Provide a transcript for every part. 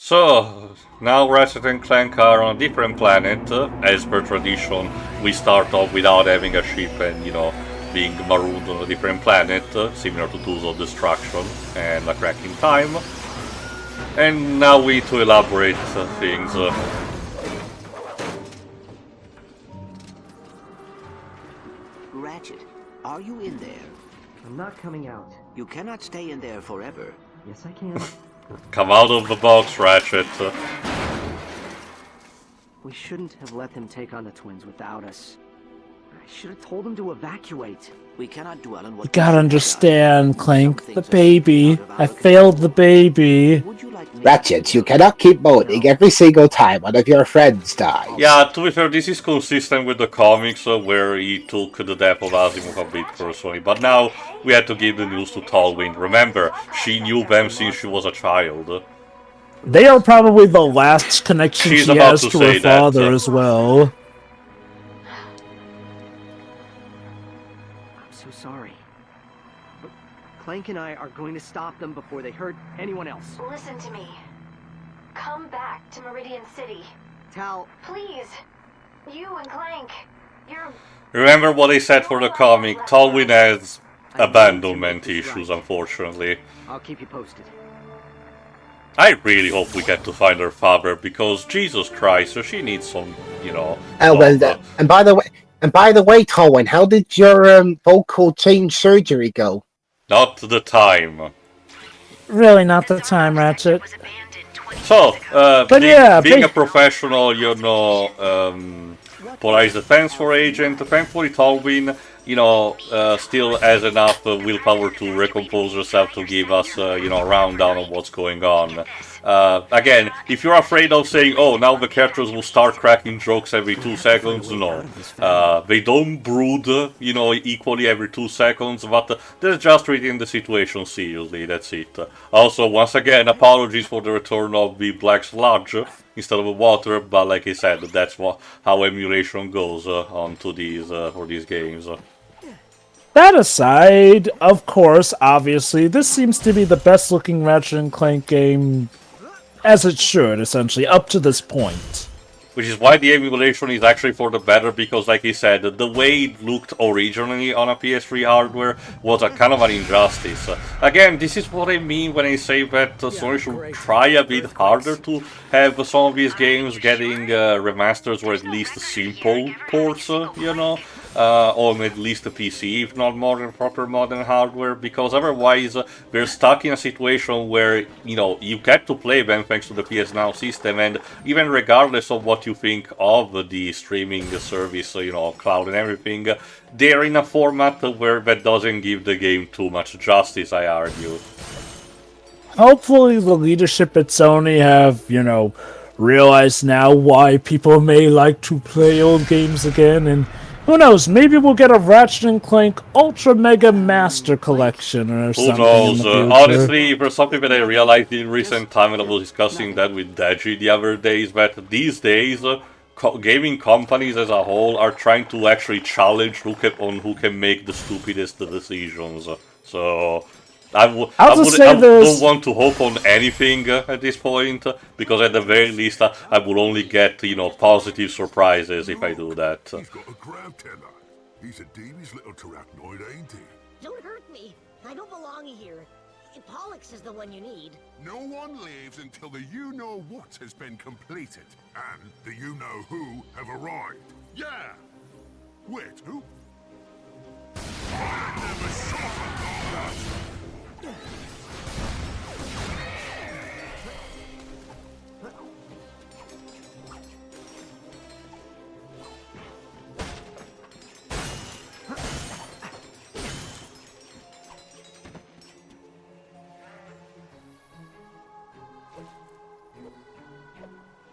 So, now Ratchet and Clank are on a different planet. As per tradition, we start off without having a ship and, being marooned on a different planet, similar to Tools of Destruction and A Crack in Time. And now we need to elaborate things. Ratchet, are you in there? I'm not coming out. You cannot stay in there forever. Yes, I can. Come out of the box, Ratchet. We shouldn't have let them take on the twins without us. I should have told them to evacuate. We cannot dwell on what You gotta understand, Clank. The baby. I failed the baby. Ratchet, you cannot keep moaning every single time one of your friends dies. Yeah, to be fair, this is consistent with the comics where he took the death of Asimov a bit personally, but now we had to give the news to Tallwind. Remember, she knew them since she was a child. They are probably the last connection She's she about has to to say her that, father as well. I'm so sorry. But Clank and I are going to stop them before they hurt anyone else. Listen to me. Come back to Meridian City. Tal, Please. You and Clank. You're... Remember what they said for the comic, Tallwind has abandonment issues, unfortunately. I'll keep you posted. I really hope we get to find her father, because Jesus Christ, she needs some, well, love. and by the way, Tolwyn, how did your vocal change surgery go? Not the time. Really not the time, Ratchet. So, But being a professional, Polaris defense for Agent, thankfully Tallwind, still has enough willpower to recompose herself to give us, a rundown of what's going on. Again, if you're afraid of saying, oh, now the characters will start cracking jokes every 2 seconds, no. They don't brood, equally every 2 seconds, but they're just treating the situation seriously, that's it. Also, once again, apologies for the return of the black sludge instead of water, but like I said, that's how emulation goes onto these for these games. That aside, of course, obviously, this seems to be the best looking Ratchet and Clank game as it should, essentially, up to this point. Which is why the emulation is actually for the better, because like I said, the way it looked originally on a PS3 hardware was a kind of an injustice. Again, this is what I mean when I say that Sony should try a bit harder to have some of these games getting remasters or at least simple ports, or at least a PC, if not proper modern hardware, because otherwise we're stuck in a situation where, you get to play them thanks to the PS Now system, and even regardless of what you think of the streaming service, cloud and everything, they're in a format where that doesn't give the game too much justice, I argue. Hopefully the leadership at Sony have, realized now why people may like to play old games again, and who knows, maybe we'll get a Ratchet and Clank Ultra Mega Master Collection or something. Who knows? In the future. Honestly, there's something that I realized in recent time, and I was discussing that with Deji the other day, is that these days, gaming companies as a whole are trying to actually challenge on who can make the stupidest decisions. So I don't want to hope on anything at this point, because at the very least I will only get, positive surprises if I do that. He's got a grab teller. He's a devious little arachnoid, ain't he? Don't hurt me. I don't belong here. Pollux is the one you need. No one lives until the you-know-what has been completed, and the you-know-who have arrived. Yeah! Wait, who? I never saw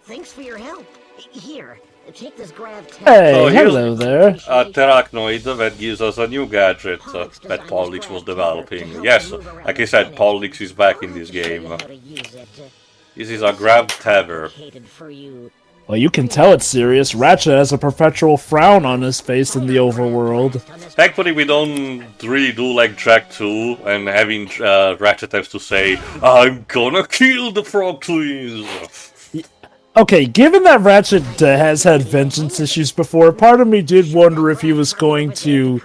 Thanks for your help. Here, take this grav tab. Hey, So here's hello there. a Terrachnoid that gives us a new gadget that Pollux was developing. Yes, like I said, Pollux is back in this game. This is a grab tether. For you. Well, you can tell it's serious. Ratchet has a perpetual frown on his face in the overworld. Thankfully, we don't really do like Jack 2 and having Ratchet has to say, "I'm gonna kill the Frog Twins." Okay, given that Ratchet has had vengeance issues before, part of me did wonder if he was going to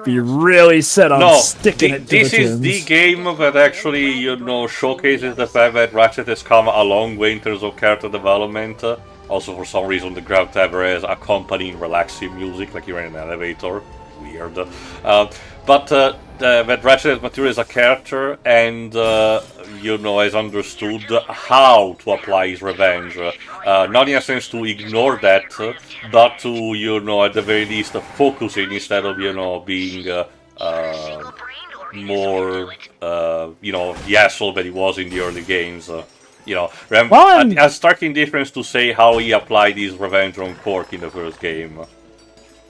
be really set on sticking it to this the is twins. the game that actually, showcases the fact that Ratchet has come a long way in terms of character development. Also, for some reason, the Grab Tab has accompanying relaxing music, like you're in an elevator. Weird. But that Ratchet has matured as a character and, has understood how to apply his revenge. Not in a sense to ignore that, but to, at the very least, focusing instead of, being more, the asshole that he was in the early games. A starking difference to say how he applied his revenge on Cork in the first game.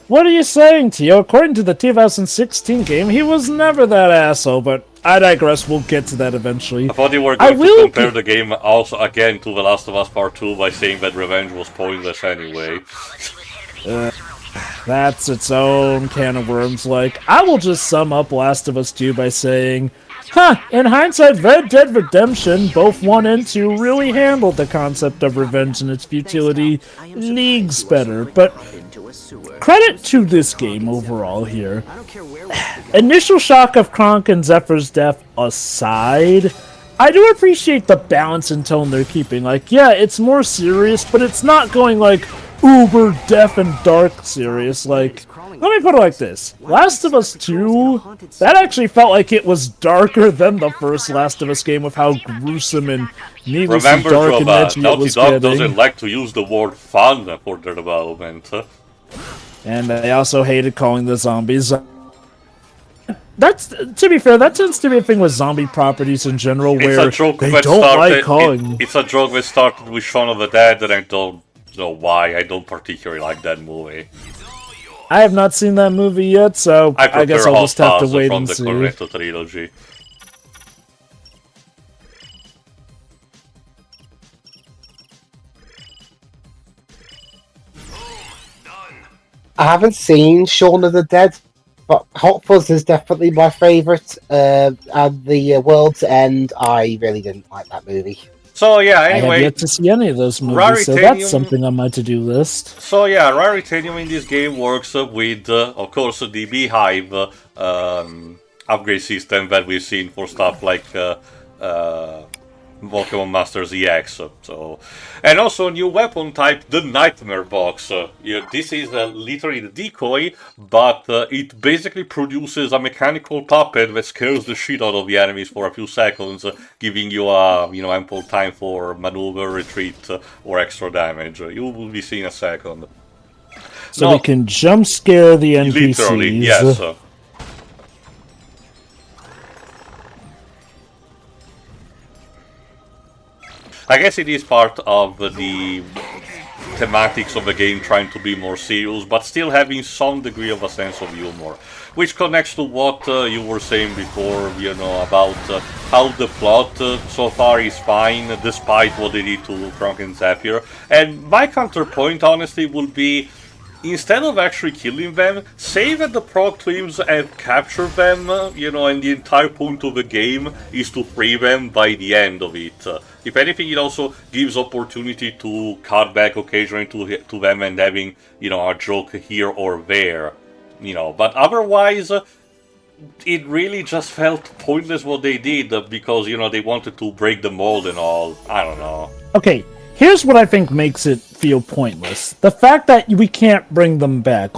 What are you saying, Tio? According to the 2016 game, he was never that asshole, but I digress. We'll get to that eventually. I thought you were going to compare the game also again to The Last of Us Part 2 by saying that revenge was pointless anyway. That's its own can of worms. I will just sum up Last of Us 2 by saying, in hindsight, Red Dead Redemption, both 1 and 2, really handled the concept of revenge and its futility leagues better, but credit to this game overall here. Initial shock of Cronk and Zephyr's death aside, I do appreciate the balance and tone they're keeping. It's more serious, but it's not going uber deaf and dark serious. Let me put it like this. Last of Us 2, that actually felt like it was darker than the first Last of Us game with how gruesome and needlessly dark and edgy it was Naughty Dog doesn't like to use the word fun for their development. And they also hated calling the zombies. That's, to be fair, that tends to be a thing with zombie properties in general, where they don't like calling... It's a joke that started with Shaun of the Dead, and I don't know why. I don't particularly like that movie. I have not seen that movie yet, so I guess I'll just have to wait and see. From the Cornetto trilogy. I haven't seen Shaun of the Dead, but Hot Fuzz is definitely my favourite. At the World's End, I really didn't like that movie. So yeah, anyway, I have yet to see any of those movies, so that's something on my to-do list. So yeah, Raritanium in this game works with, of course, the Beehive upgrade system that we've seen for stuff like Pokemon Masters EX. And also a new weapon type, the Nightmare Box. This is literally the decoy, but it basically produces a mechanical puppet that scares the shit out of the enemies for a few seconds, giving you ample time for maneuver, retreat, or extra damage. You will be seeing a second. So we can jump scare the NPCs. Literally, yes. I guess it is part of the thematics of the game trying to be more serious, but still having some degree of a sense of humor. Which connects to what you were saying before, about how the plot so far is fine, despite what they did to Cronk and Zephyr. And my counterpoint, honestly, would be, instead of actually killing them, say that the Prog twins have captured them, and the entire point of the game is to free them by the end of it. If anything, it also gives opportunity to cut back occasionally to them and having, a joke here or there. But otherwise, it really just felt pointless what they did, because, they wanted to break the mold and all. I don't know. Okay, here's what I think makes it feel pointless. The fact that we can't bring them back.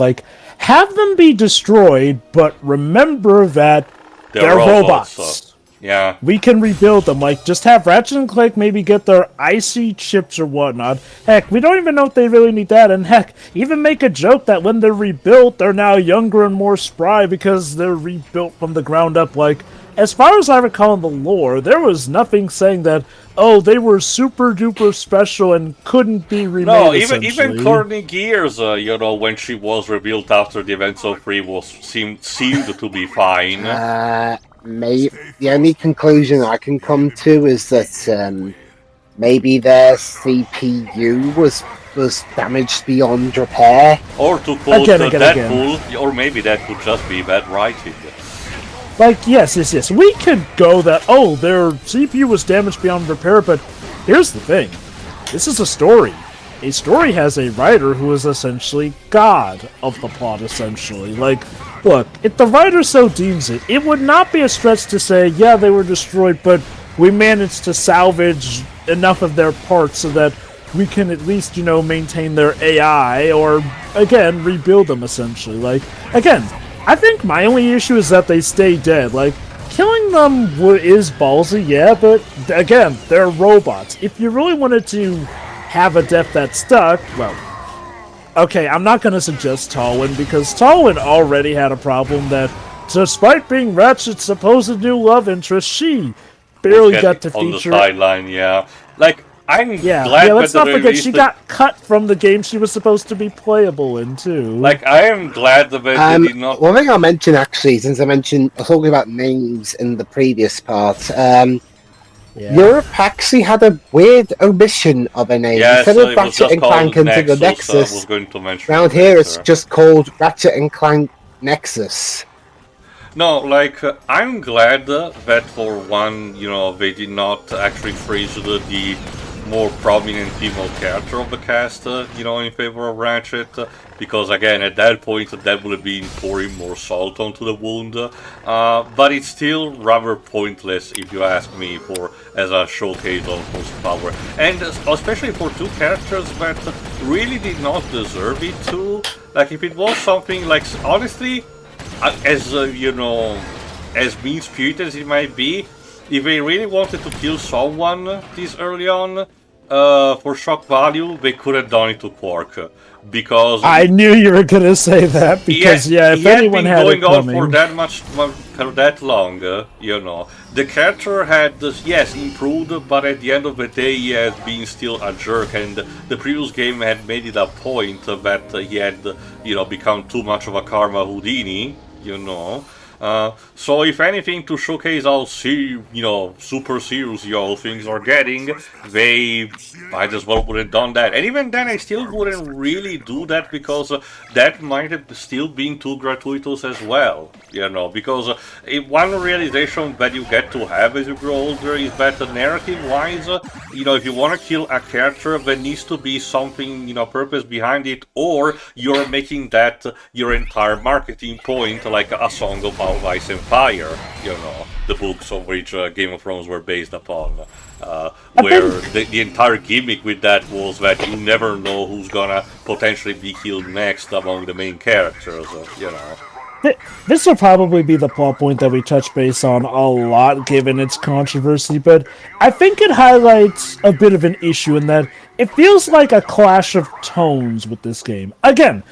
Have them be destroyed, but remember that they're robots. Yeah. We can rebuild them. Just have Ratchet and Clank maybe get their icy chips or whatnot. Heck, we don't even know if they really need that. And heck, even make a joke that when they're rebuilt, they're now younger and more spry because they're rebuilt from the ground up. As far as I recall in the lore, there was nothing saying that, they were super duper special and couldn't be remade. No, even Courtney Gears, when she was rebuilt after the events of 3 seemed to be fine. The only conclusion I can come to is that maybe their CPU was was damaged beyond repair. Or to quote Again. Deadpool, or maybe that could just be bad writing. Like, yes. We could go that, oh, their CPU was damaged beyond repair, but here's the thing. This is a story. A story has a writer who is essentially god of the plot, essentially. Like, look, if the writer so deems it, it would not be a stretch to say, yeah, they were destroyed, but we managed to salvage enough of their parts so that we can at least, maintain their AI, or, again, rebuild them, essentially. Like, again, I think my only issue is that they stay dead. Like, killing them is ballsy, yeah, but, again, they're robots. If you really wanted to have a death that stuck, well, okay, I'm not going to suggest Tallwyn, because Tallwyn already had a problem that, despite being Ratchet's supposed new love interest, she barely got to feature. On the sideline, yeah. Like, I'm glad let's not forget, she got cut from the game she was supposed to be playable in, too. Like, I am glad that they did not... One thing I'll mention, actually, since I was talking about names in the previous part, Yerek actually had a weird omission of a name. Yes, instead of it was Ratchet just and Clank called into the Nexus. Nexus, was going to mention around here it's just called Ratchet and Clank Nexus. No, like, I'm glad that for one, they did not actually phrase the more prominent female character of the cast, in favor of Ratchet, because again, at that point, that would have been pouring more salt onto the wound, but it's still rather pointless, if you ask me, as a showcase of horsepower, and especially for two characters that really did not deserve it to. Like, if it was something like, honestly, as mean-spirited as it might be, if they really wanted to kill someone this early on, for shock value, they could have done it to Quark, because I knew you were gonna say that, because if anyone had it coming, for that long, the character had improved, but at the end of the day, he had been still a jerk, and the previous game had made it a point that he had, become too much of a karma Houdini, so if anything, to showcase how super serious things are getting, they might as well would have done that. And even then, I still wouldn't really do that, because that might have still been too gratuitous as well, because one realization that you get to have as you grow older is that narrative-wise, if you want to kill a character, there needs to be something, purpose behind it, or you're making that your entire marketing point, like a Song of Ice and Fire, the books of which Game of Thrones were based upon, where the entire gimmick with that was that you never know who's gonna potentially be killed next among the main characters, This will probably be the plot point that we touch base on a lot, given its controversy, but I think it highlights a bit of an issue in that it feels like a clash of tones with this game. Again,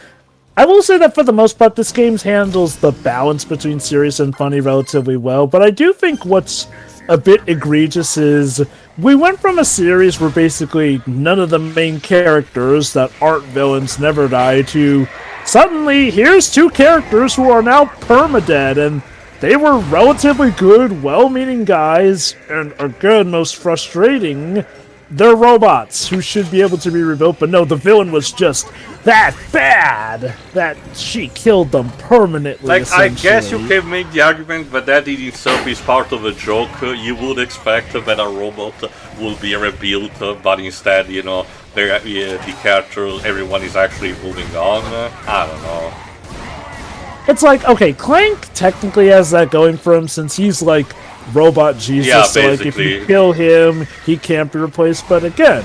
I will say that for the most part, this game handles the balance between serious and funny relatively well, but I do think what's a bit egregious is we went from a series where basically none of the main characters that aren't villains never die to suddenly here's two characters who are now permadead, and they were relatively good, well-meaning guys, and again, most frustrating, they're robots who should be able to be rebuilt, but no, the villain was just that bad that she killed them permanently. Like, I guess you can make the argument that that in itself is part of a joke. You would expect that a robot will be rebuilt, but instead, the characters, everyone is actually moving on. I don't know. It's like, okay, Clank technically has that going for him since he's like Robot Jesus, yeah, so like if you kill him, he can't be replaced. But again,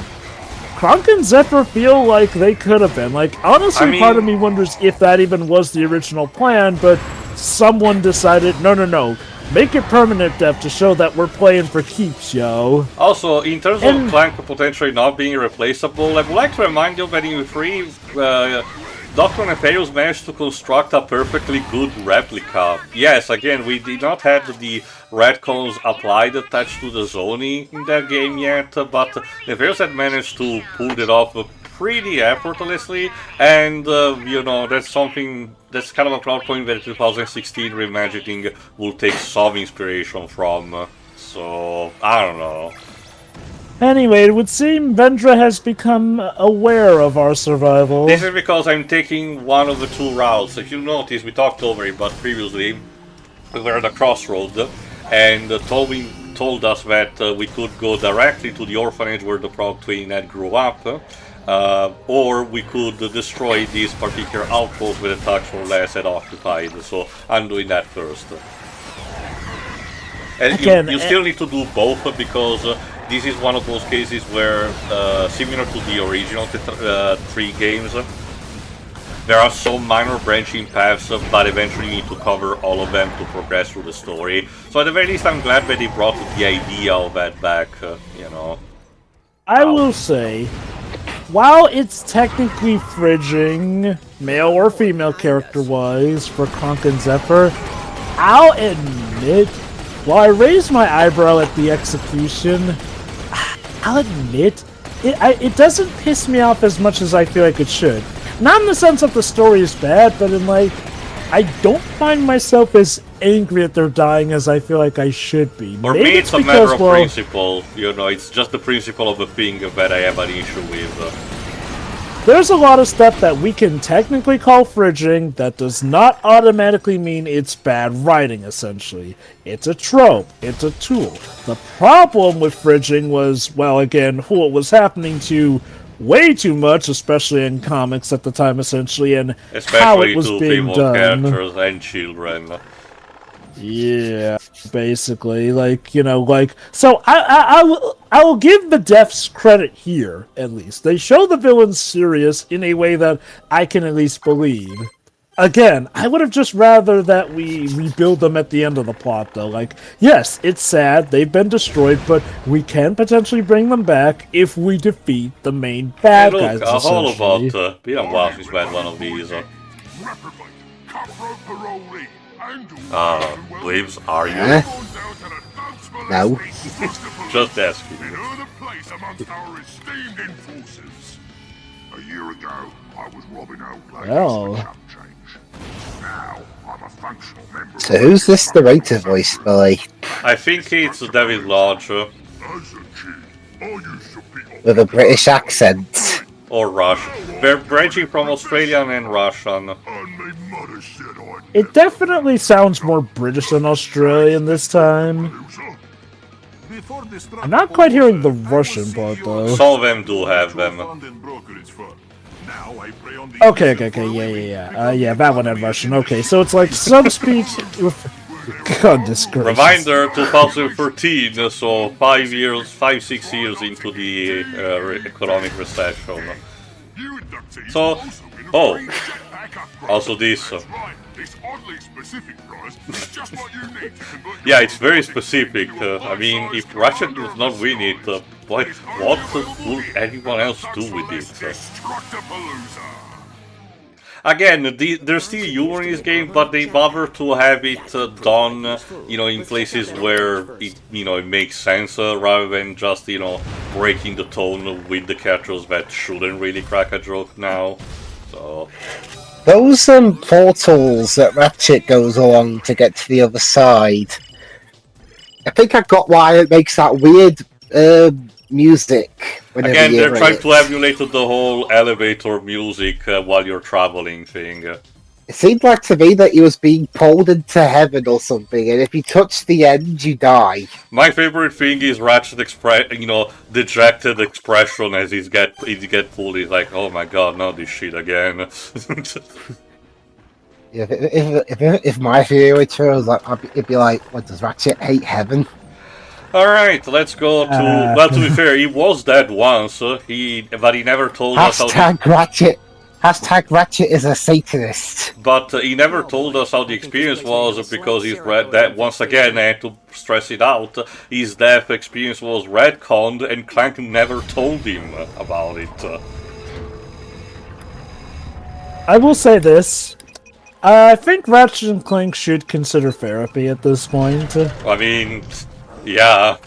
Cronk and Zephyr feel like they could have been. Like, honestly, part of me wonders if that even was the original plan, but someone decided, no, make it permanent death to show that we're playing for keeps, yo. Also, in terms of Clank potentially not being replaceable, I would like to remind you that in 3, Dr. Nefarious managed to construct a perfectly good replica. Yes, again, we did not have the retcons applied attached to the zoning in that game yet, but Nefarious had managed to pull it off pretty effortlessly, and, that's something, that's kind of a plot point that 2016 reimagining will take some inspiration from, so, I don't know. Anyway, it would seem Vendra has become aware of our survival. This is because I'm taking one of the two routes. If you notice, we talked over it, but previously we were at a crossroad, and told us that we could go directly to the orphanage where the Prog twin had grew up, or we could destroy this particular outpost where the Tux or less had occupied. So I'm doing that first. And Again, you still need to do both because this is one of those cases where, similar to the original 3 games, there are some minor branching paths, but eventually you need to cover all of them to progress through the story. So at the very least, I'm glad that they brought the idea of that back, you know. I will say, while it's technically fridging, male or female character-wise, for Cronk and Zephyr, I'll admit, while I raised my eyebrow at the execution, I'll admit, it doesn't piss me off as much as I feel like it should. Not in the sense that the story is bad, but in like, I don't find myself as angry at their dying as I feel like I should be. For me, it's a matter of principle, you know, it's just the principle of the thing that I have an issue with. There's a lot of stuff that we can technically call fridging that does not automatically mean it's bad writing, essentially. It's a trope. It's a tool. The problem with fridging was, well, again, who it was happening to way too much, especially in comics at the time, essentially, and especially how it was to being female done. characters and children. Yeah, basically, like, you know, like, so I will give the deaths credit here, at least. They show the villains serious in a way that I can at least believe. Again, I would have just rather that we rebuild them at the end of the plot, though. Like, yes, it's sad, they've been destroyed, but we can potentially bring them back if we defeat the main bad guys, All essentially. about being a wow, he's had one of these. Bleeves, are you? No. Just asking. A year ago, I was robbing old ladies Well. for chump change. Now, I'm a functional member. So who's this narrator voice by? I think it's David Lodge. As a kid, I used to be With a British accent. Or Russian. They're branching from Australian and Russian. and my mother said I'd It definitely sounds more British than Australian this time. I'm not quite hearing the Russian part, though. Some of them do have them. Okay, yeah, that one had Russian. Okay, so it's like some speak... Goodness gracious. Reminder, 2013, so 6 years into the economic recession. So, oh, also this. Yeah, it's very specific. I mean, if Ratchet does not win it, what will anyone else do with it? Again, there's still humor in this game, but they bother to have it done, you know, in places where it, you know, it makes sense, rather than just, you know, breaking the tone with the characters that shouldn't really crack a joke now. So Those portals that Ratchet goes along to get to the other side. I think I got why it makes that weird music. Again, they're trying to emulate the whole elevator music while you're traveling thing. It seemed like to me that he was being pulled into heaven or something, and if you touch the end, you die. My favorite thing is Ratchet dejected expression as he get pulled. He's like, oh my god, not this shit again. If my favorite was like, it'd be like, what, does Ratchet hate heaven? Alright, let's go to... well, to be fair, he was dead once, but he never told us how... Hashtag Ratchet is a Satanist. But he never told us how the experience was, because he's that once again, I had to stress it out, his death experience was retconned, and Clank never told him about it. I will say this. I think Ratchet and Clank should consider therapy at this point. I mean, yeah.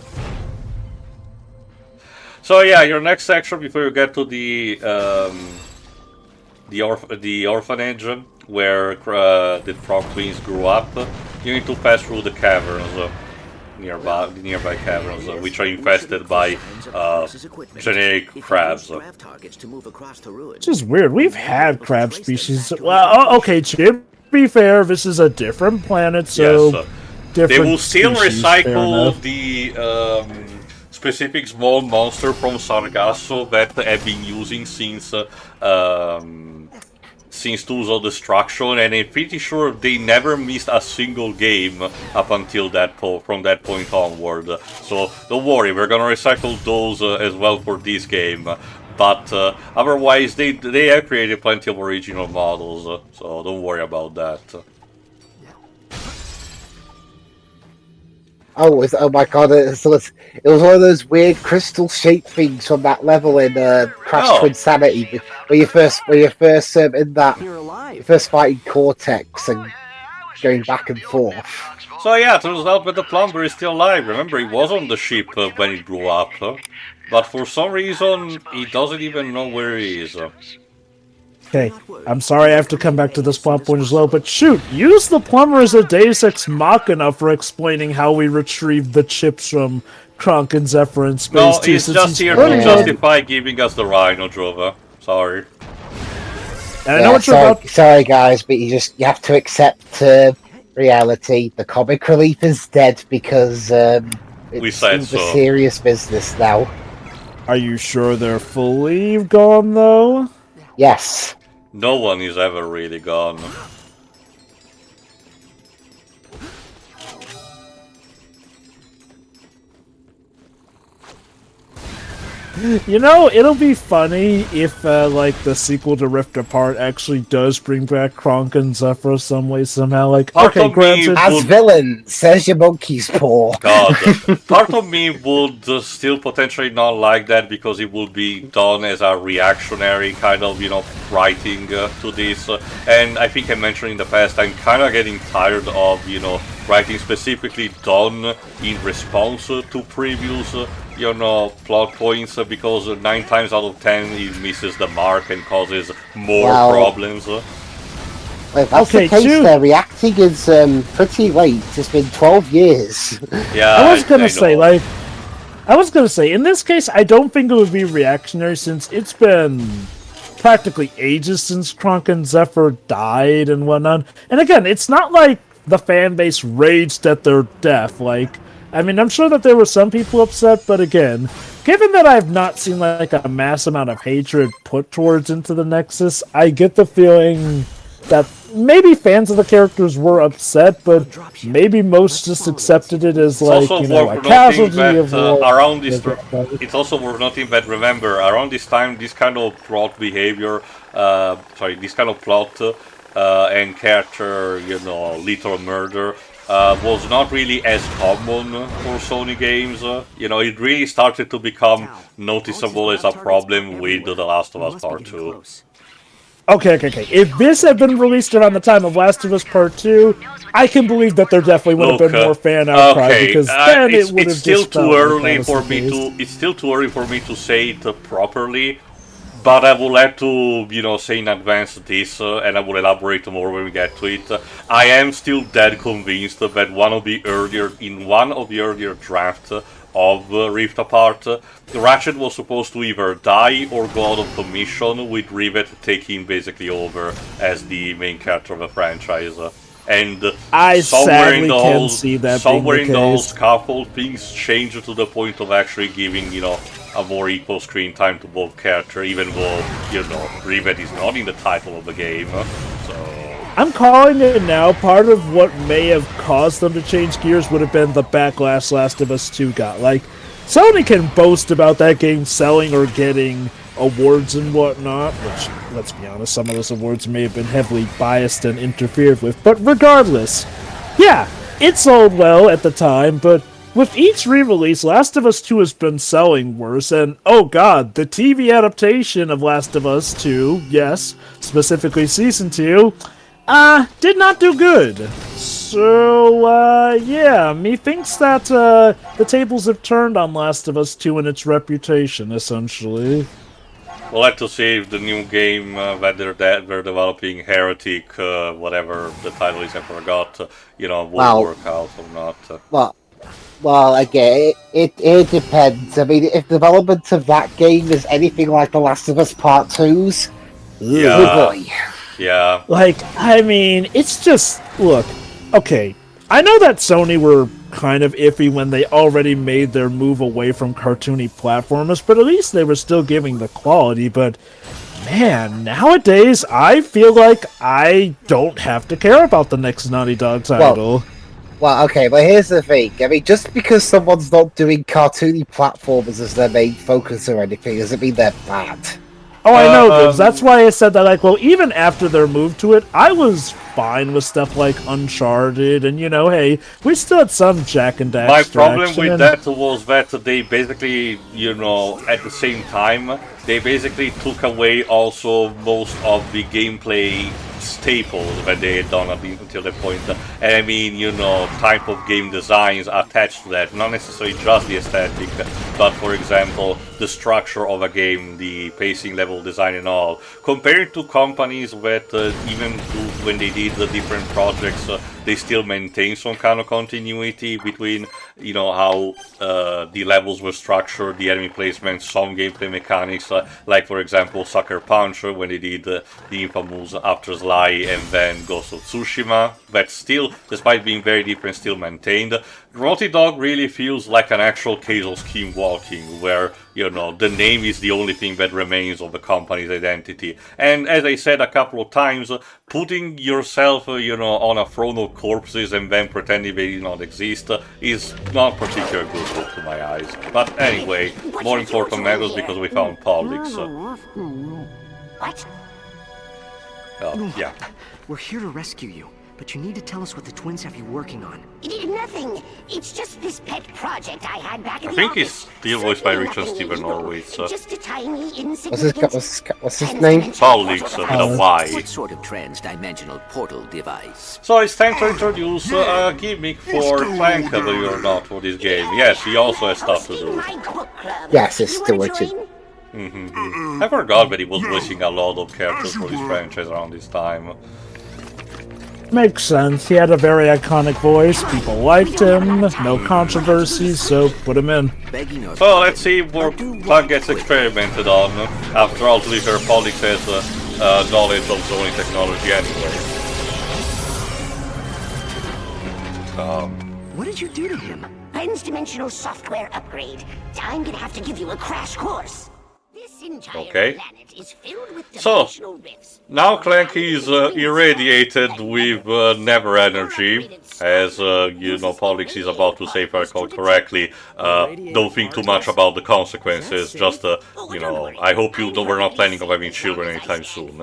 So yeah, your next section before you get to the orphanage where the Prog twins grew up, you need to pass through the caverns. nearby caverns, which are infested by generic crabs. Which is weird. We've had crab species. Well, okay, to be fair, this is a different planet, so Yes, different they will still species, fair recycle enough. the specific small monster from Sargasso that have been using since Tools of Destruction, and I'm pretty sure they never missed a single game up until from that point onward. So don't worry, we're gonna recycle those as well for this game. But otherwise, they have created plenty of original models, so don't worry about that. Oh my god! It was one of those weird crystal-shaped things from that level in Crash to Insanity, where you first in that you're first fighting Cortex and going back and forth. So yeah, turns out that the plumber is still alive. Remember, he was on the ship when he grew up, but for some reason he doesn't even know where he is. Okay, I'm sorry I have to come back to this plot point as well, but shoot, use the plumber as a Deus Ex Machina for explaining how we retrieved the chips from Cronk and Zephyr in space. No, he's just here to justify giving us the Rhino, Drova. Sorry. And I know what you're about. Sorry, guys, but you have to accept reality. The comic relief is dead because We said it's so. serious business now. Are you sure they're fully gone, though? Yes. No one is ever really gone. You know, it'll be funny if, like, the sequel to Rift Apart actually does bring back Cronk and Zephyr some way, somehow. Like, Part okay, of me granted... As villain, says your monkey's paw. God, part of me would still potentially not like that because it would be done as a reactionary kind of, writing to this. And I think I mentioned in the past, I'm kind of getting tired of, writing specifically done in response to previous, plot points, because 9 times out of 10 it misses the mark and causes more problems. Well, if that's the case, reacting is pretty late. It's been 12 years. Yeah, I was gonna say, in this case, I don't think it would be reactionary since it's been practically ages since Cronk and Zephyr died and whatnot. And again, it's not like the fan base raged at their death. Like, I mean, I'm sure that there were some people upset, but again, given that I've not seen like a mass amount of hatred put towards Into the Nexus, I get the feeling that maybe fans of the characters were upset, but maybe most just accepted it as like, a casualty of war. Around this, it's also worth noting that, remember, around this time, this kind of plot behavior, this kind of plot and character, lethal murder, was not really as common for Sony games. It really started to become noticeable as a problem with The Last of Us Part 2. Okay. If this had been released around the time of Last of Us Part 2, I can believe that there definitely would have been more fan outcry, because then it would have it's still just too early for me to. It's still too early for me to say it properly. But I will have to, say in advance this, and I will elaborate more when we get to it. I am still dead convinced that one of the earlier drafts of Rift Apart, Ratchet was supposed to either die or go out of commission, with Rivet taking basically over as the main character of the franchise. And somewhere in the whole scuffle, things changed to the point of actually giving, a more equal screen time to both characters, even though, Rivet is not in the title of the game. So I'm calling it now. Part of what may have caused them to change gears would have been the backlash Last of Us 2 got. Like, Sony can boast about that game selling or getting awards and whatnot, which, let's be honest, some of those awards may have been heavily biased and interfered with, but regardless, yeah, it sold well at the time, but with each re-release, Last of Us 2 has been selling worse, and oh god, the TV adaptation of Last of Us 2, yes, specifically Season 2, did not do good. So, yeah, methinks that, the tables have turned on Last of Us 2 and its reputation, essentially. We'll have to see if the new game that they're developing, Heretic, whatever the title is, I forgot, will work out or not. Well, Well, again, it depends. I mean, if development of that game is anything like The Last of Us Part 2's, Yeah. oh boy. Yeah. Like, I mean, it's just, look, okay, I know that Sony were kind of iffy when they already made their move away from cartoony platformers, but at least they were still giving the quality, but man, nowadays, I feel like I don't have to care about the next Naughty Dog title. Well, okay, but here's the thing. I mean, just because someone's not doing cartoony platformers as their main focus or anything doesn't mean they're bad. Oh, I know, Gibbs. That's why I said that, like, well, even after their move to it, I was fine with stuff like Uncharted, and, you know, hey, we still had some Jack and Dax. My problem with that was that they basically, you know, at the same time, they basically took away also most of the gameplay staples that they had done until that point. And I mean, you know, type of game designs attached to that, not necessarily just the aesthetic, but for example, the structure of a game, the pacing level design and all. Compared to companies that even when they did the different projects, they still maintain some kind of continuity between, you know, how the levels were structured, the enemy placement, some gameplay mechanics, like for example Sucker Punch when they did the infamous After Sly and then Ghost of Tsushima, that still, despite being very different, still maintained. Naughty Dog really feels like an actual case of scheme walking, where, you know, the name is the only thing that remains of the company's identity. And as I said a couple of times, putting yourself, you know, on a throne of corpses and then pretending they do not exist is not particularly good look to my eyes. But anyway, more important matters because we found Polix. What? Yeah. We're here to rescue you, but you need to tell us what the twins have you working on. Nothing. It's just this pet project I had back in I the think office. he's still voiced by Richard Nothing Steven unusual. Norwich. Just a tiny What's insignificant... his name? Polix with a Y. What sort of trans-dimensional portal device? So it's time to introduce a gimmick for Clank, believe it or not, for this game. Yes, he also has stuff to do. Yes, it's still Richard. I forgot that he was voicing a lot of characters for this franchise around this time. Makes sense. He had a very iconic voice. People liked him. No controversies, so put him in. So let's see where Clank gets experimented on. After all, to be fair, Polix has knowledge of zoning technology anyway. What did you do to him? Transdimensional software upgrade. I'm gonna have to give you a crash course. This entire Okay. planet is filled with So, dimensional rifts. now Clank is irradiated with Never Energy, as, you know, Polix is about to say, if I recall correctly. Don't think too much about the consequences, just, you know, I hope we're not planning on having children anytime soon.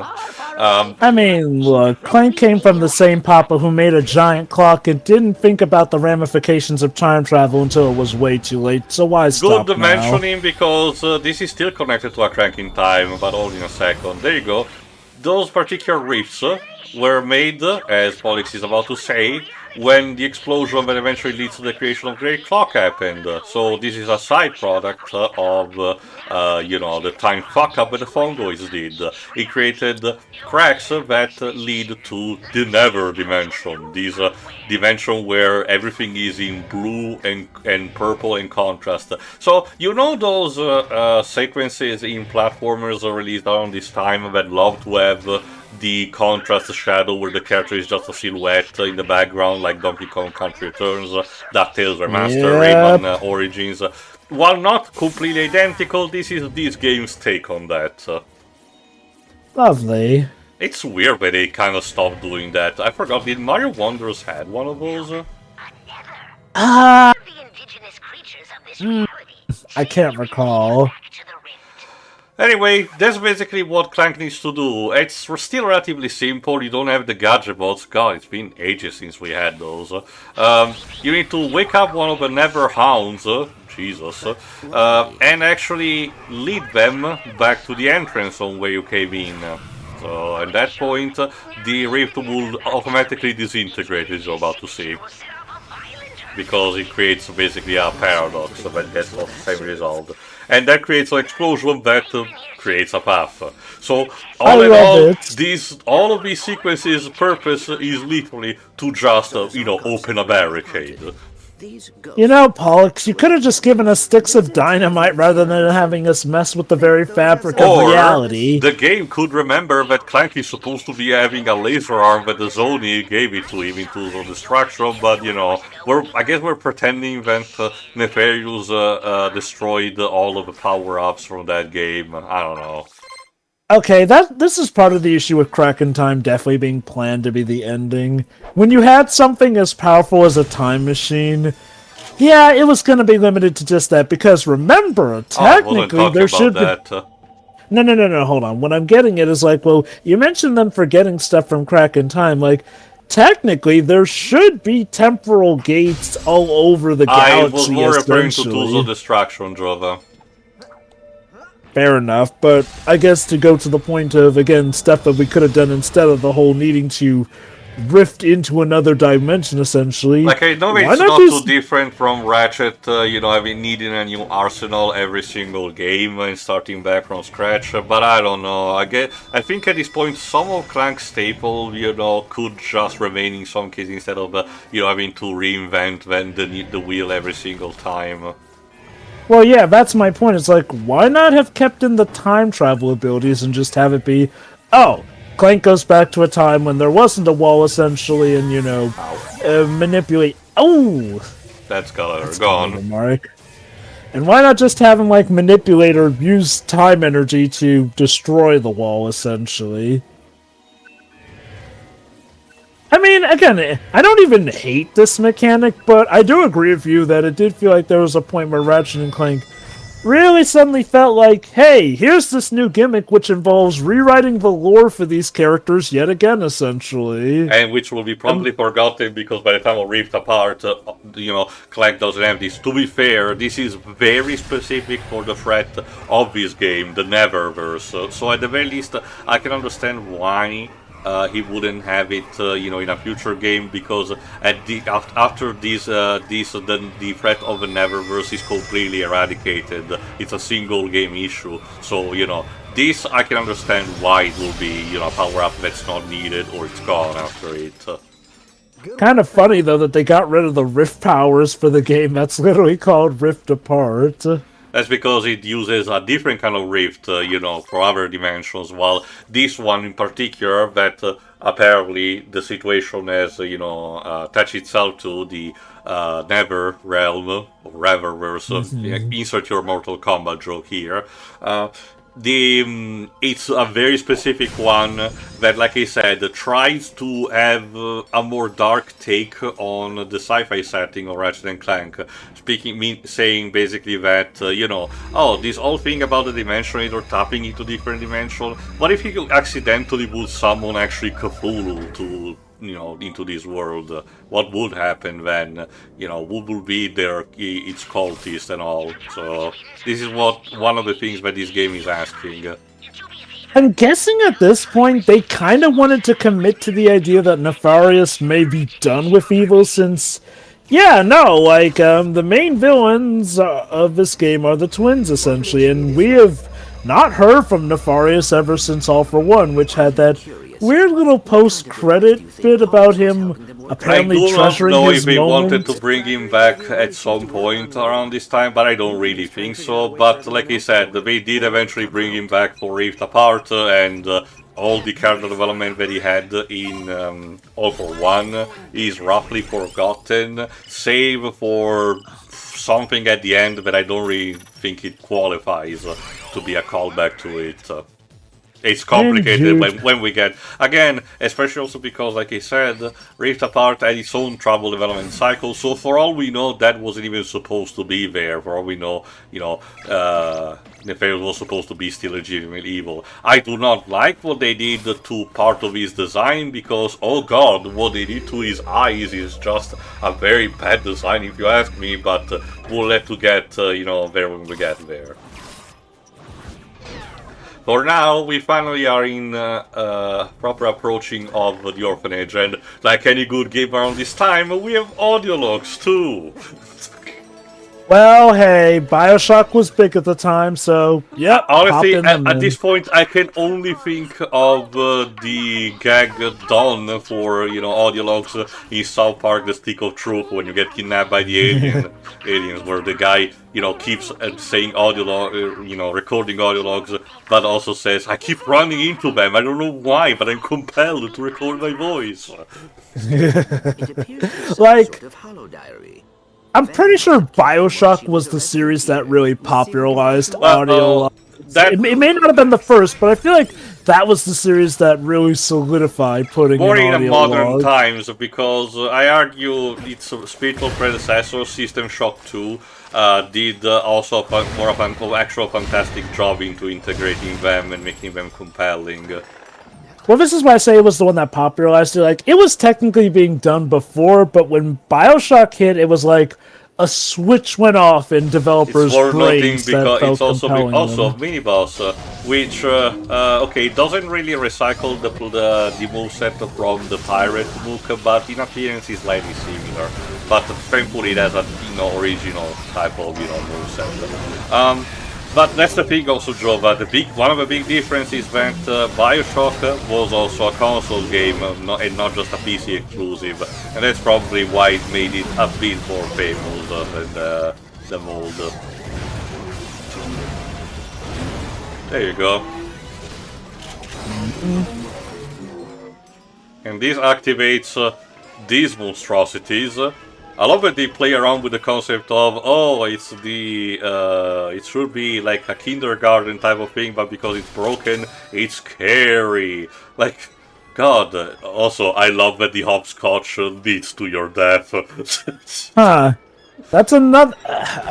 I mean, look, Clank came from the same papa who made a giant clock and didn't think about the ramifications of time travel until it was way too late, so why stop Good now? mentioning, because this is still connected to a Crank in time, but all in a second. There you go. Those particular riffs were made, as Polix is about to say, when the explosion that eventually leads to the creation of Great Clock happened. So this is a side product of, you know, the time fuck-up that the Fungoids did. It created cracks that lead to the Never dimension. This dimension where everything is in blue and purple in contrast. So, you know those sequences in platformers released around this time that love to have the contrast shadow where the character is just a silhouette in the background, like Donkey Kong Country Returns, DuckTales Remaster, Rayman Origins. While not completely identical, this is this game's take on that. Lovely. It's weird that they kind of stopped doing that. I forgot, did Mario Wonders had one of those? The indigenous creatures of this reality. I can't recall. Back to the rift. Anyway, that's basically what Clank needs to do. It's still relatively simple, you don't have the gadget bots. God, it's been ages since we had those. You need to wake up one of the Never Hounds, Jesus, and actually lead them back to the entrance on where you came in. So at that point, the rift will automatically disintegrate, as you're about to see. Because it creates basically a paradox that gets semi-resolved. And that creates an explosion that creates a path. So, all in all, all of these sequences' purpose is literally to just, you know, open a barricade. These ghosts. You know, Pollux, you could have just given us sticks of dynamite rather than having us mess with the very fabric of Or reality. the game could remember that Clank is supposed to be having a laser arm that the Zoni gave it to him in Tools of Destruction, but you know, I guess we're pretending that Nefarious destroyed all of the power-ups from that game. I don't know. Okay, this is part of the issue with Crack in Time definitely being planned to be the ending. When you had something as powerful as a time machine, yeah, it was going to be limited to just that, because remember, technically there should be... No, hold on. What I'm getting at is like, well, you mentioned them forgetting stuff from Crack in Time, like, technically there should be temporal gates all over the galaxy, I was more referring to Tools of Destruction, Jova. Fair enough, but I guess to go to the point of, again, stuff that we could have done instead of the whole needing to rift into another dimension, essentially. Like, I know it's not too different from Ratchet, you know, having needing a new arsenal every single game and starting back from scratch, but I don't know. I think at this point some of Clank's staple, you know, could just remain in some cases instead of, you know, having to reinvent the wheel every single time. Well, yeah, that's my point. It's like, why not have kept in the time travel abilities and just have it be, oh, Clank goes back to a time when there wasn't a wall, essentially, and, you know, manipulate... Oh! That's gone. Mark. And why not just have him, like, manipulate or use time energy to destroy the wall, essentially? I mean, again, I don't even hate this mechanic, but I do agree with you that it did feel like there was a point where Ratchet and Clank really suddenly felt like, hey, here's this new gimmick which involves rewriting the lore for these characters yet again, essentially. And which will be probably forgotten because by the time of Rift Apart, you know, Clank doesn't have this. To be fair, this is very specific for the threat of this game, the Neververse. So at the very least, I can understand why he wouldn't have it, you know, in a future game, because after this, the threat of the Neververse is completely eradicated. It's a single game issue, so you know, this I can understand why it will be, you know, a power up that's not needed or it's gone after it. Kind of funny though that they got rid of the Rift powers for the game that's literally called Rift Apart. That's because it uses a different kind of rift, you know, for other dimensions, while this one in particular, that apparently the situation has, you know, attached itself to the Never realm, or Reververse, insert your Mortal Kombat joke here. It's a very specific one that, like I said, tries to have a more dark take on the sci-fi setting of Ratchet and Clank. Saying basically that, you know, oh, this whole thing about the Dimensionator tapping into different dimensions, what if you accidentally would summon actually Cthulhu to, you know, into this world? What would happen then? You know, what would be its cultist and all? So this is one of the things that this game is asking. I'm guessing at this point they kind of wanted to commit to the idea that Nefarious may be done with evil, since, yeah, no, like, the main villains of this game are the twins, essentially, and we have not heard from Nefarious ever since All For One, which had that weird little post-credit bit about him apparently treasuring his moments. I do not know if they wanted to bring him back at some point around this time, but I don't really think so. But like I said, they did eventually bring him back for Rift Apart, and all the character development that he had in All For One is roughly forgotten, save for something at the end that I don't really think it qualifies to be a callback to it. It's complicated when we get, again, especially also because, like I said, Rift Apart had its own trouble development cycle, so for all we know, that wasn't even supposed to be there. For all we know, you know, Nefarious was supposed to be still legitimately evil. I do not like what they did to part of his design, because, oh god, what they did to his eyes is just a very bad design if you ask me, but we'll have to get, you know, there when we get there. For now, we finally are in proper approaching of the orphanage, and like any good game around this time, we have audio logs too. Well, hey, Bioshock was big at the time, so yep. Honestly, pop in at them this point, I can only think of the gag done for audio logs in South Park: The Stick of Truth when you get kidnapped by the aliens, where the guy keeps saying audio log, recording audio logs, but also says, "I keep running into them. I don't know why, but I'm compelled to record my voice." It appears to be some Like- sort of hollow diary. I'm pretty sure Bioshock was the series that really popularized audio. It may not have been the first, but I feel like that was the series that really solidified putting More in in audio modern logs. times, because I argue its spiritual predecessor, System Shock 2, did also more of an actual fantastic job into integrating them and making them compelling. Well, this is why I say it was the one that popularized it. Like, it was technically being done before, but when Bioshock hit, it was like a switch went off in developers' It's worth noting brains that because felt it's also compelling them. Miniboss, which okay, doesn't really recycle the moveset from the pirate book, but in appearance is slightly similar. But thankfully, it has a original type of moveset. But that's the thing also, Joe, that one of the big differences that Bioshock was also a console game and not just a PC exclusive, and that's probably why it made it a bit more famous than the mold. There you go. And this activates these monstrosities. I love that they play around with the concept of, oh, it's it should be like a kindergarten type of thing, but because it's broken, it's scary. Like, God. Also, I love that the hopscotch leads to your death. Huh. That's another...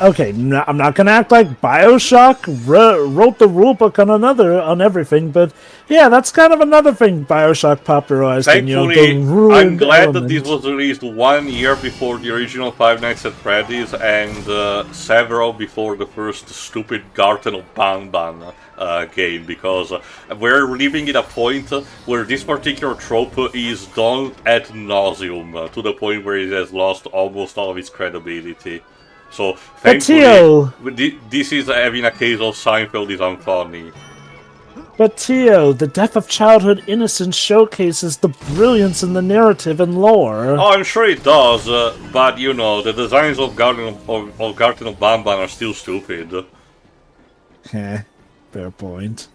Okay, I'm not gonna act like Bioshock wrote the rulebook on everything, but yeah, that's kind of another thing Bioshock popularized. Thankfully, I'm glad element. that this was released 1 year before the original Five Nights at Freddy's and several before the first stupid Garten of Banban game, because we're living at a point where this particular trope is done ad nauseum, to the point where it has lost almost all of its credibility. So, thankfully, this is having a case of Seinfeld is unfunny. But Tio, the death of childhood innocence showcases the brilliance in the narrative and lore. Oh, I'm sure it does, but the designs of Garten of Banban are still stupid. Fair point.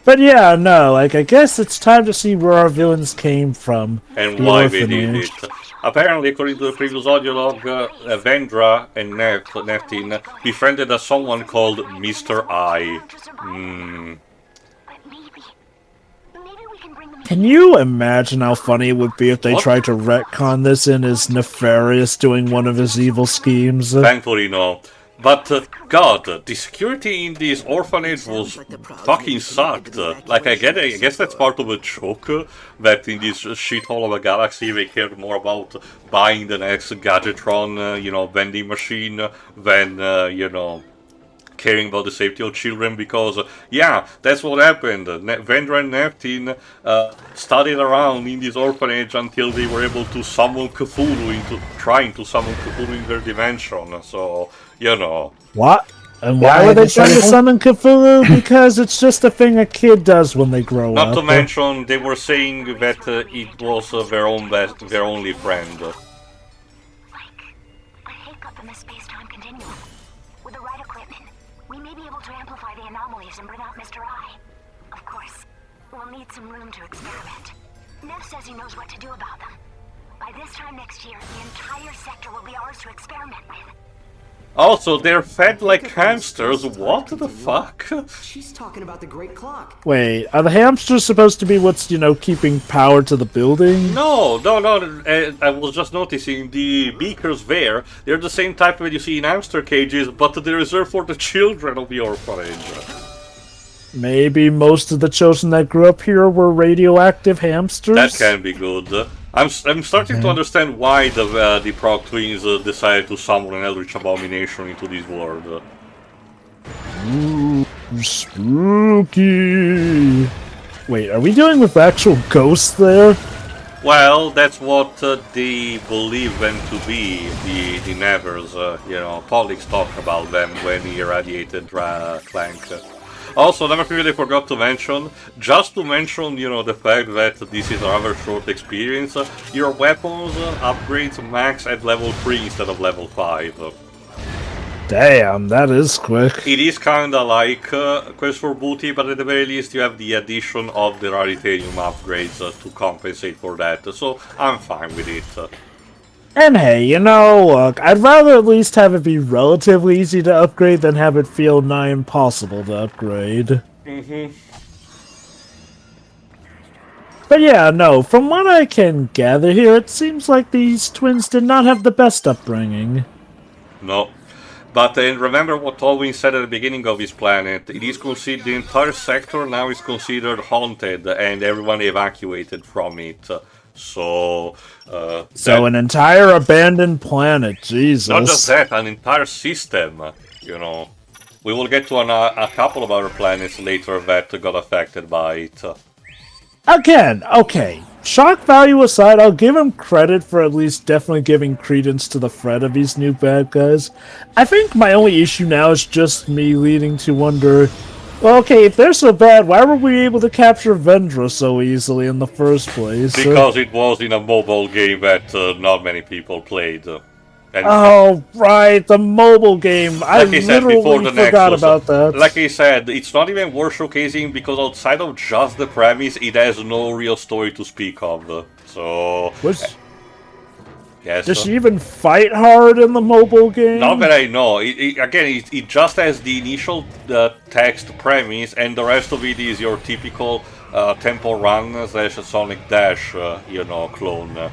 But yeah, no, I guess it's time to see where our villains came from. And why they did it. Apparently, according to the previous audio log, Vendra and Neftin befriended someone called Mr. I. Can you imagine how funny it would be if they tried to retcon this in as Nefarious doing one of his evil schemes? Thankfully, no. But, God, the security in this orphanage was fucking sucked. Like, I guess that's part of a joke, that in this shithole of a galaxy they cared more about buying the next Gadgetron, vending machine, than, caring about the safety of children, because, yeah, that's what happened. Vendra and Neftin studied around in this orphanage until they were able to summon Cthulhu trying to summon Cthulhu in their dimension, so... What? And why were they trying to summon Cthulhu? Because it's just a thing a kid does when they grow up. Not to mention, they were saying that it was their only friend. A hiccup in the space-time continuum. With the right equipment, we may be able to amplify the anomalies and bring out Mr. I. Of course, we'll need some room to experiment. Nev says he knows what to do about them. By this time next year, the entire sector will be ours to experiment with. Also, they're fed like hamsters. What the fuck? She's talking about the Great Clock. Wait, are the hamsters supposed to be what's, keeping power to the building? No. I was just noticing the beakers there. They're the same type that you see in hamster cages, but they're reserved for the children of the orphanage. Maybe most of the children that grew up here were radioactive hamsters? That can be good. I'm starting to understand why the Prog twins decided to summon an eldritch abomination into this world. Ooh, spooky. Wait, are we dealing with actual ghosts there? Well, that's what they believe them to be, the Nevers. You know, Pollux talked about them when he irradiated Clank. Also, never previously forgot to mention, just to mention, you know, the fact that this is a rather short experience, your weapons upgrades max at level 3 instead of level 5. Damn, that is quick. It is kinda like Quest for Booty, but at the very least you have the addition of the Raritanium upgrades to compensate for that, so I'm fine with it. And hey, you know, look, I'd rather at least have it be relatively easy to upgrade than have it feel nigh impossible to upgrade. But yeah, no, from what I can gather here, it seems like these twins did not have the best upbringing. No. But remember what Alwyn said at the beginning of his planet, it is considered, the entire sector now is considered haunted and everyone evacuated from it. So an entire abandoned planet, Jesus. Not just that, an entire system, you know. We will get to a couple of other planets later that got affected by it. Again, okay. Shock value aside, I'll give him credit for at least definitely giving credence to the threat of these new bad guys. I think my only issue now is just me leading to wonder, well, okay, if they're so bad, why were we able to capture Vendra so easily in the first place? Because it was in a mobile game that not many people played. Oh, right, the mobile game. Like I said before, literally the forgot Nexus, about that. Like I said, it's not even worth showcasing because outside of just the premise, it has no real story to speak of. So... Yes. Does she even fight hard in the mobile game? Not that I know. It just has the initial text premise, and the rest of it is your typical Temple Run / Sonic Dash, you know, clone.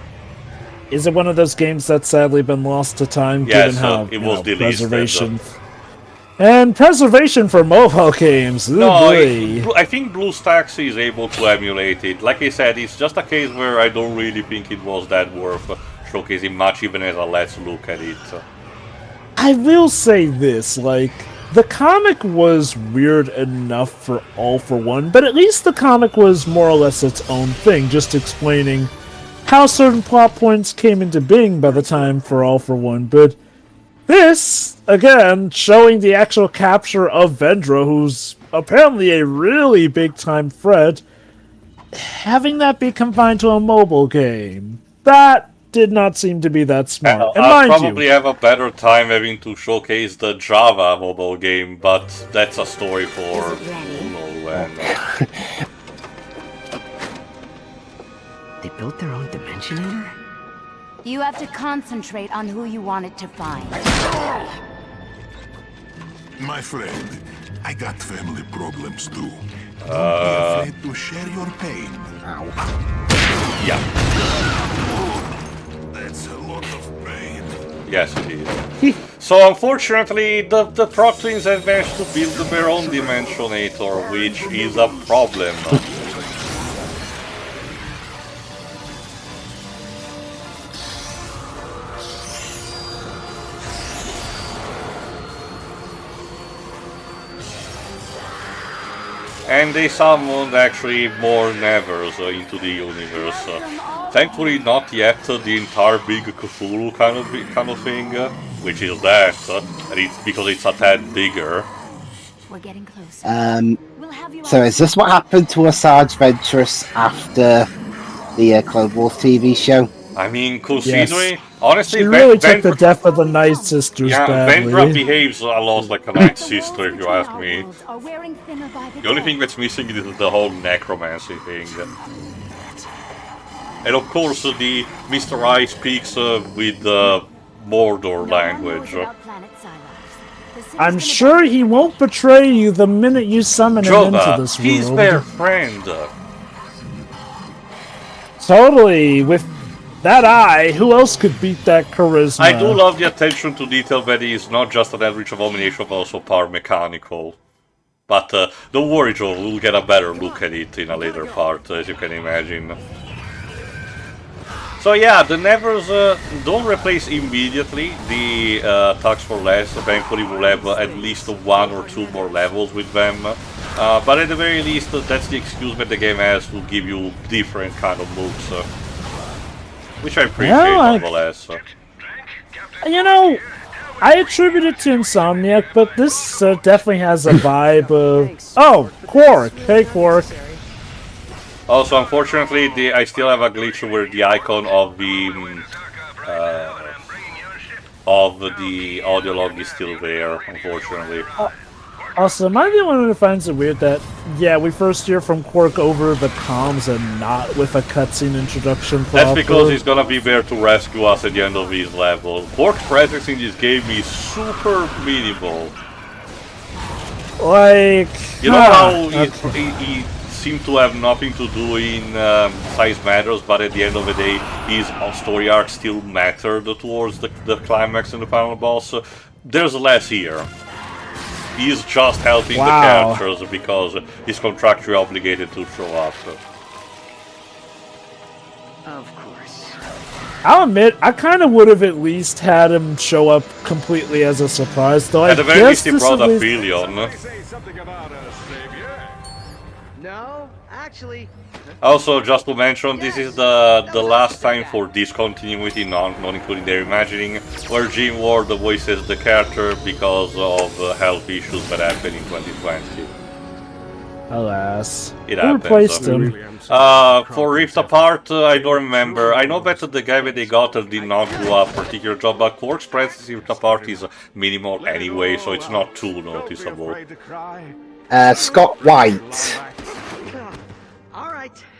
Is it one of those games that's sadly been lost to time, yes, given how it was delisted. preservation and preservation for mobile games? No, I think BlueStacks is able to emulate it. Like I said, it's just a case where I don't really think it was that worth showcasing much, even as a let's look at it. I will say this, like, the comic was weird enough for All for One, but at least the comic was more or less its own thing, just explaining how certain plot points came into being by the time for All for One. But this, again, showing the actual capture of Vendra, who's apparently a really big-time threat, having that be confined to a mobile game, that did not seem to be that smart. And I'll mind probably have a better time having to showcase the Java mobile game, but that's a story for who knows when. They built their own Dimensionator? You have to concentrate on who you want it to find. My friend, I got family problems too. Don't be afraid to share your pain. Yeah. That's a lot of pain. Yes, it is. So unfortunately, the Prog twins have managed to build their own Dimensionator, which is a problem. And they summoned actually more Nevers into the universe. Thankfully not yet the entire big Cthulhu kind of thing, which is that, and it's because it's a tad bigger. We're getting closer. So is this what happened to Asajj Ventress after the Clone Wars TV show? I mean, considering... Honestly, she really took the death of the Night Sisters badly. Vendra behaves a lot like a Night Sister, if you ask me. The only thing that's missing is the whole necromancy thing. And of course, the Mr. I speaks with the Mordor language. I'm sure he won't betray you the minute you summon him into this world. He's their friend. Totally, with that eye, who else could beat that charisma? I do love the attention to detail that he is not just an average abomination, but also power mechanical. But don't worry, Joe, we'll get a better look at it in a later part, as you can imagine. So yeah, the Nevers don't replace immediately the Tux for Less. Eventually we'll have at least 1 or 2 more levels with them. But at the very least, that's the excuse that the game has to give you different kind of moves. Which I appreciate, nonetheless. You know, I attribute it to Insomniac, but this definitely has a vibe of... Oh, Quark! Hey, Quark. Also, unfortunately, I still have a glitch where the icon of the audio log is still there, unfortunately. Also, am I the only one who finds it weird that, yeah, we first hear from Quark over the comms and not with a cutscene introduction proper? That's because he's gonna be there to rescue us at the end of his level. Quark's presence in this game is super minimal. Like... You know how he seemed to have nothing to do in Size Matters, but at the end of the day, his story arc still mattered towards the climax and the final boss? There's less here. He's just helping the characters because he's contractually obligated to show up. Of course. I'll admit, I kind of would have at least had him show up completely as a surprise, though At the very least, he brought a Philion. No, actually. Also, just to mention, this is the last time for discontinuity, not including their imagining, where Jim Ward voices the character because of health issues that happened in 2020. Alas. It Who happens. replaced him? For Rift Apart, I don't remember. I know that the guy that they got did not do a particular job, but Quark's presence in Rift Apart is minimal anyway, so it's not too noticeable. Scott White.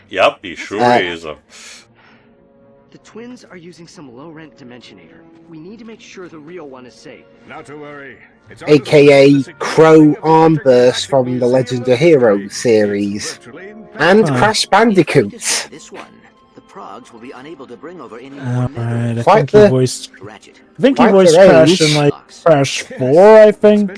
Yep, he sure is. The twins are using some low-rent Dimensionator. We need to make sure the real one is safe. Not to worry. AKA Crow Armburst from the Legend of Heroes series. And Crash Bandicoot. This one, the Progs will be unable to bring over any more Alright, I Quite think he the- voiced... Ratchet. I think he Quite voiced the Crash range. in, like, Crash 4, I think?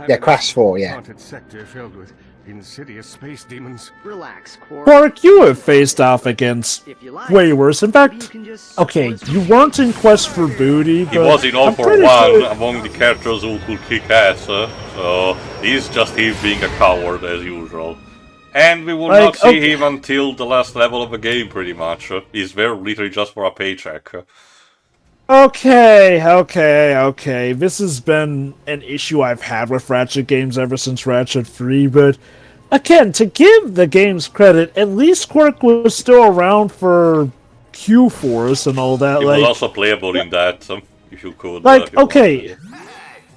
Yeah, Crash 4, yeah. Haunted sector filled with insidious space demons. Relax, Quark. Quark, you have faced off against If you like, way worse. In fact, you can just okay, you weren't in Quest for Booty, but He was in All I'm for pretty One sure- among the characters who could kick ass, so he's just him being a coward as usual. And we will not see him until the last level of the game, pretty much. He's there literally just for a paycheck. Okay. This has been an issue I've had with Ratchet games ever since Ratchet 3, but again, to give the games credit, at least Quark was still around for Q-Force and all that. He like, was also playable in that, if you could. Like, okay.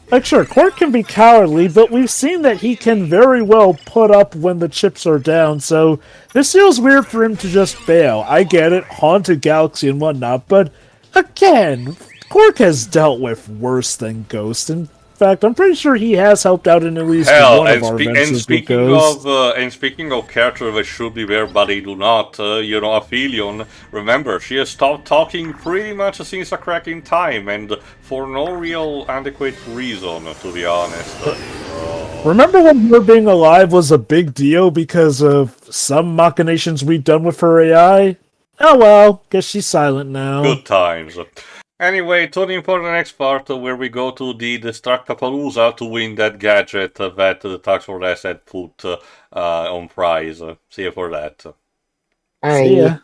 Like, sure, Quark can be cowardly, but we've seen that he can very well put up when the chips are down, so this feels weird for him to just fail. I get it, Haunted Galaxy and whatnot, but again, Quark has dealt with worse than Ghost. In fact, I'm pretty sure he has helped out in at least one of our adventures with Ghost. And speaking of characters that should be there but they do not, Aphelion, remember, she has stopped talking pretty much since a crack in time, and for no real adequate reason, to be honest. Remember when her being alive was a big deal because of some machinations we've done with her AI? Oh well, guess she's silent now. Good times. Anyway, tuning for the next part where we go to the Destructapalooza to win that gadget that the Tax Force had put on prize. See you for that. See ya.